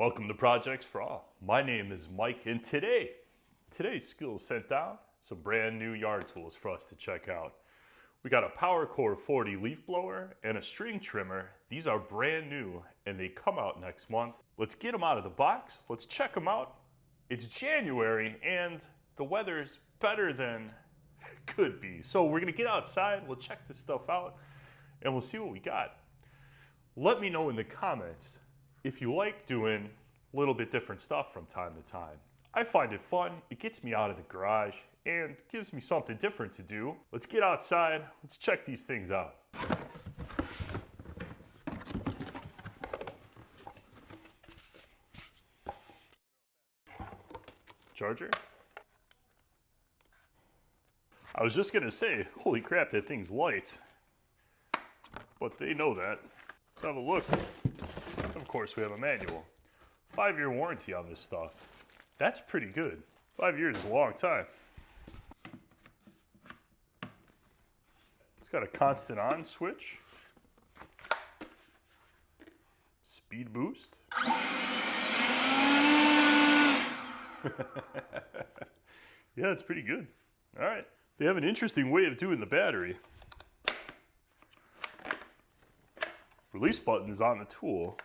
Welcome to Projects for All. My name is Mike, and today's Skil sent down some brand new yard tools for us to check out. We got a PWRCore 40 leaf blower and a string trimmer. These are brand new and they come out next month. Let's get them out of the box. Let's check them out. It's January and the weather is better than it could be. So we're gonna get outside, we'll check this stuff out, and we'll see what we got. Let me know in the comments if you like doing a little bit different stuff from time to time. I find it fun, it gets me out of the garage, and gives me something different to do. Let's get outside, let's check these things out. Charger? I was just gonna say, holy crap, that thing's light. But they know that. Let's have a look. Of course, we have a manual. 5-year warranty on this stuff. That's pretty good. 5 years is a long time. It's got a constant on switch. Speed boost. Yeah, it's pretty good. All right. They have an interesting way of doing the battery. Release button is on the tool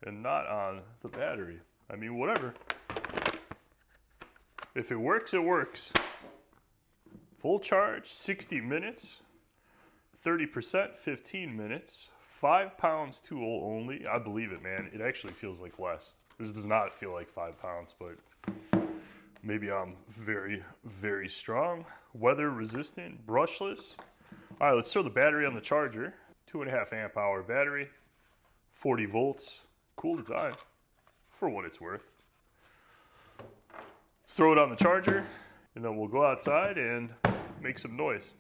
and not on the battery. I mean, whatever. If it works, it works. Full charge, 60 minutes. 30%, 15 minutes. 5 pounds tool only. I believe it, man. It actually feels like less. This does not feel like 5 pounds, but maybe I'm very, very strong. Weather resistant, brushless. All right, let's throw the battery on the charger. 2.5 amp hour battery, 40 volts. Cool design for what it's worth. Let's throw it on the charger and then we'll go outside and make some noise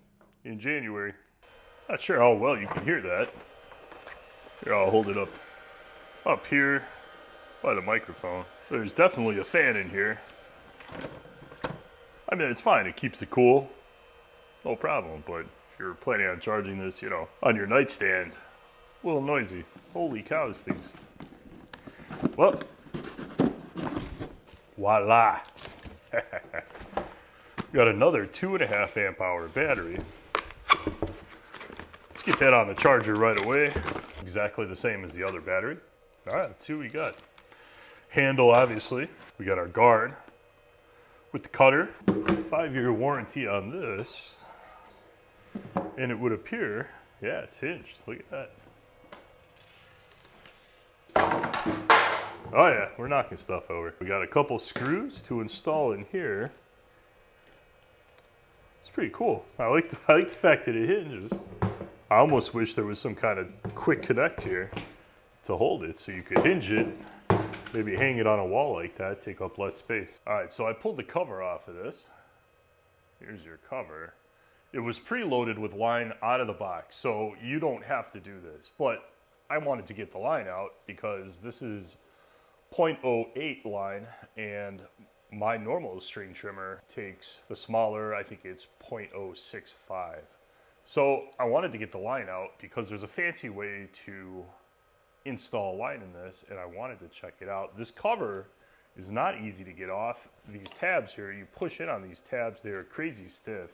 in January. Not sure how well you can hear that. Here, I'll hold it up here by the microphone. There's definitely a fan in here. I mean, it's fine, it keeps it cool, no problem, but if you're planning on charging this, you know, on your nightstand, a little noisy. Holy cow, this thing's... Well, voila. Got another 2.5 amp hour battery. Let's get that on the charger right away. Exactly the same as the other battery. All right, let's see what we got. Handle, obviously. We got our guard with the cutter. 5-year warranty on this. And it would appear, yeah, it's hinged. Look at that. Oh yeah, we're knocking stuff over. We got a couple screws to install in here. It's pretty cool. I like the fact that it hinges. I almost wish there was some kind of quick connect here to hold it so you could hinge it, maybe hang it on a wall like that, take up less space. All right, so I pulled the cover off of this. Here's your cover. It was preloaded with line out of the box, so you don't have to do this. But I wanted to get the line out because this is 0.08 line, and my normal string trimmer takes the smaller, I think it's 0.065. So I wanted to get the line out because there's a fancy way to install a line in this, and I wanted to check it out. This cover is not easy to get off. These tabs here, you push in on these tabs, they're crazy stiff.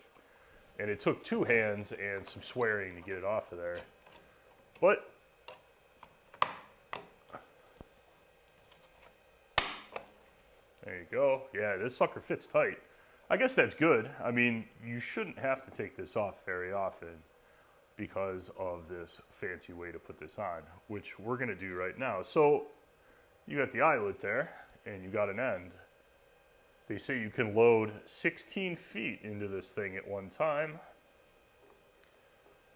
And it took 2 hands and some swearing to get it off of there. But there you go. Yeah, this sucker fits tight. I guess that's good. I mean, you shouldn't have to take this off very often because of this fancy way to put this on, which we're gonna do right now. So you got the eyelet there and you got an end. They say you can load 16 feet into this thing at one time.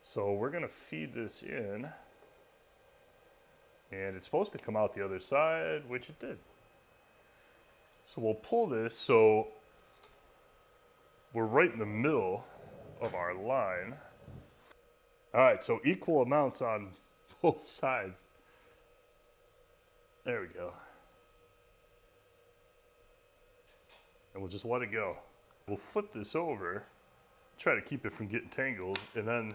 So we're gonna feed this in and it's supposed to come out the other side, which it did. So we'll pull this so we're right in the middle of our line. All right, so equal amounts on both sides. There we go. And we'll just let it go. We'll flip this over, try to keep it from getting tangled, and then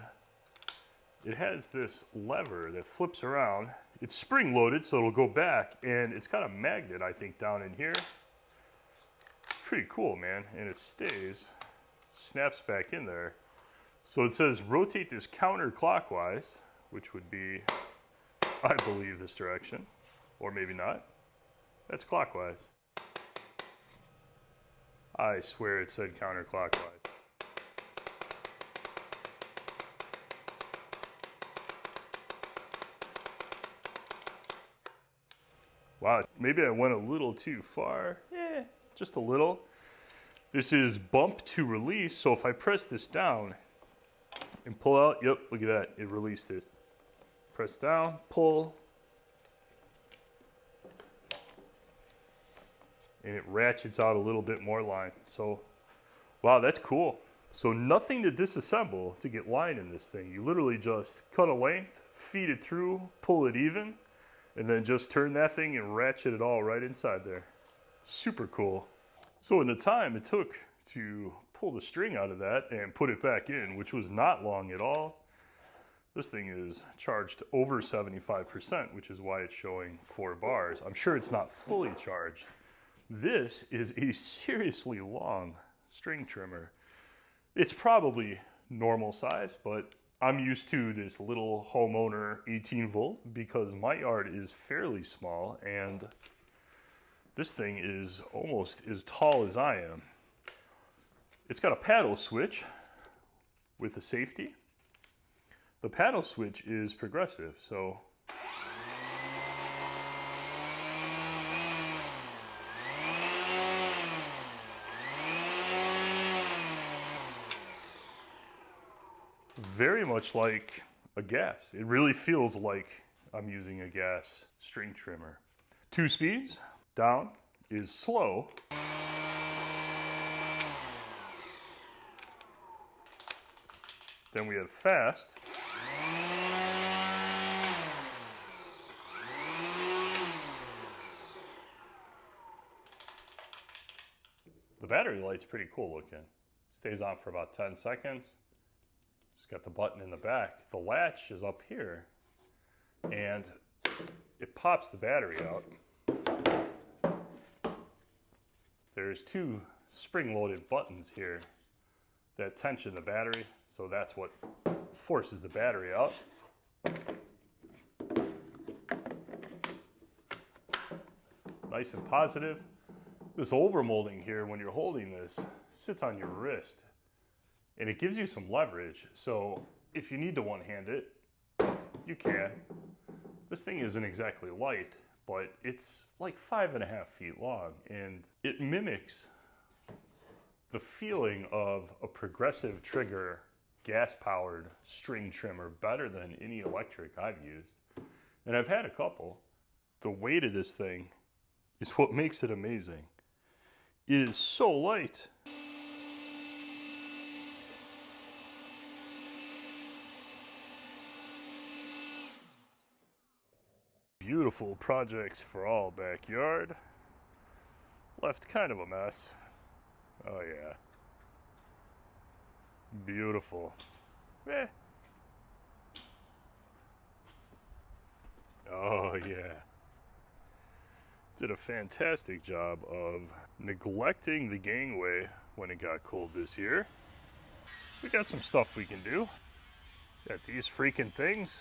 it has this lever that flips around. It's spring loaded, so it'll go back, and it's got a magnet, I think, down in here. It's pretty cool, man, and it stays, snaps back in there. So it says rotate this counterclockwise, which would be, I believe, this direction, or maybe not. That's clockwise. I swear it said counterclockwise. Wow, maybe I went a little too far. Just a little. This is bump to release, so if I press this down and pull out, yep, look at that, it released it. Press down, pull, and it ratchets out a little bit more line. So, wow, that's cool. So nothing to disassemble to get line in this thing. You literally just cut a length, feed it through, pull it even, and then just turn that thing and ratchet it all right inside there. Super cool. So in the time it took to pull the string out of that and put it back in, which was not long at all, this thing is charged over 75%, which is why it's showing 4 bars. I'm sure it's not fully charged. This is a seriously long string trimmer. It's probably normal size, but I'm used to this little homeowner 18 volt because my yard is fairly small and this thing is almost as tall as I am. It's got a paddle switch with a safety. The paddle switch is progressive, so very much like a gas. It really feels like I'm using a gas string trimmer. 2 speeds. Down is slow. Then we have fast. The battery light's pretty cool looking. Stays on for about 10 seconds. It's got the button in the back. The latch is up here and it pops the battery out. There's 2 spring-loaded buttons here that tension the battery, so that's what forces the battery out. Nice and positive. This overmolding here, when you're holding this, sits on your wrist, and it gives you some leverage, so if you need to one-hand it, you can. This thing isn't exactly light, but it's like 5.5 feet long, and it mimics the feeling of a progressive trigger gas-powered string trimmer better than any electric I've used. And I've had a couple. The weight of this thing is what makes it amazing. It is so light. Beautiful projects for all backyard. Left kind of a mess. Oh yeah. Beautiful. Oh yeah. Did a fantastic job of neglecting the gangway when it got cold this year. We got some stuff we can do. Got these freaking things.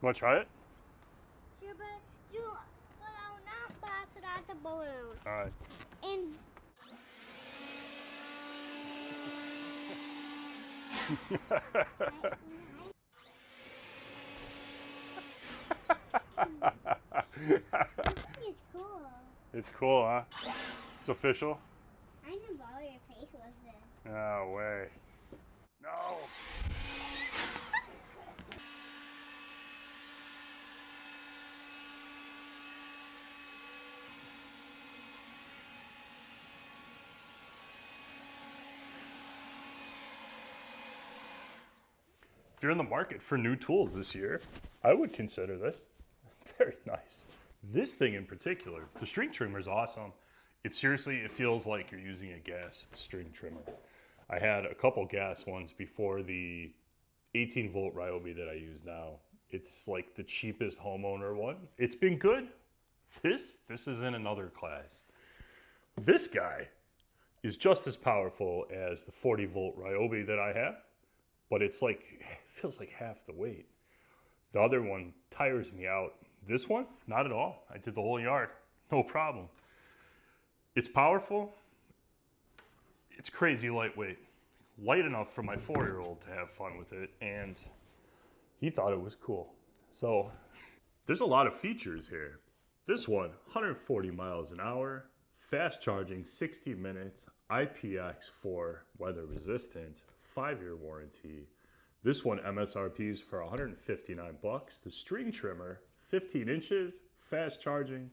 Want to try it? Sure, but I'll not pass it out the balloon. All right. And it's cool. It's cool, huh? It's official. I didn't bother your face with this. No way. No. If you're in the market for new tools this year, I would consider this. Very nice. This thing in particular, the string trimmer is awesome. It feels like you're using a gas string trimmer. I had a couple gas ones before the 18 volt Ryobi that I use now. It's like the cheapest homeowner one. It's been good. This is in another class. This guy is just as powerful as the 40 volt Ryobi that I have, but it feels like half the weight. The other one tires me out. This one, not at all. I did the whole yard, no problem. It's powerful. It's crazy lightweight. Light enough for my 4-year-old to have fun with it, and he thought it was cool. So there's a lot of features here. This one, 140 miles an hour, fast charging, 60 minutes, IPX4 weather resistant, 5-year warranty. This one MSRP is for 159 bucks. The string trimmer, 15 inches, fast charging,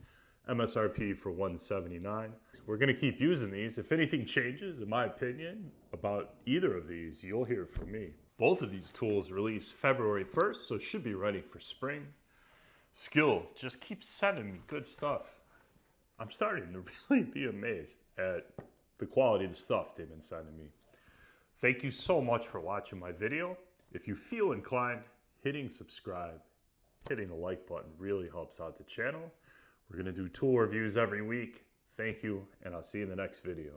MSRP for 179. We're gonna keep using these. If anything changes, in my opinion, about either of these, you'll hear from me. Both of these tools release February 1st, so should be ready for spring. Skil just keeps sending me good stuff. I'm starting to really be amazed at the quality of the stuff they've been sending me. Thank you so much for watching my video. If you feel inclined, hitting subscribe, hitting the like button really helps out the channel. We're gonna do tool reviews every week. Thank you, and I'll see you in the next video.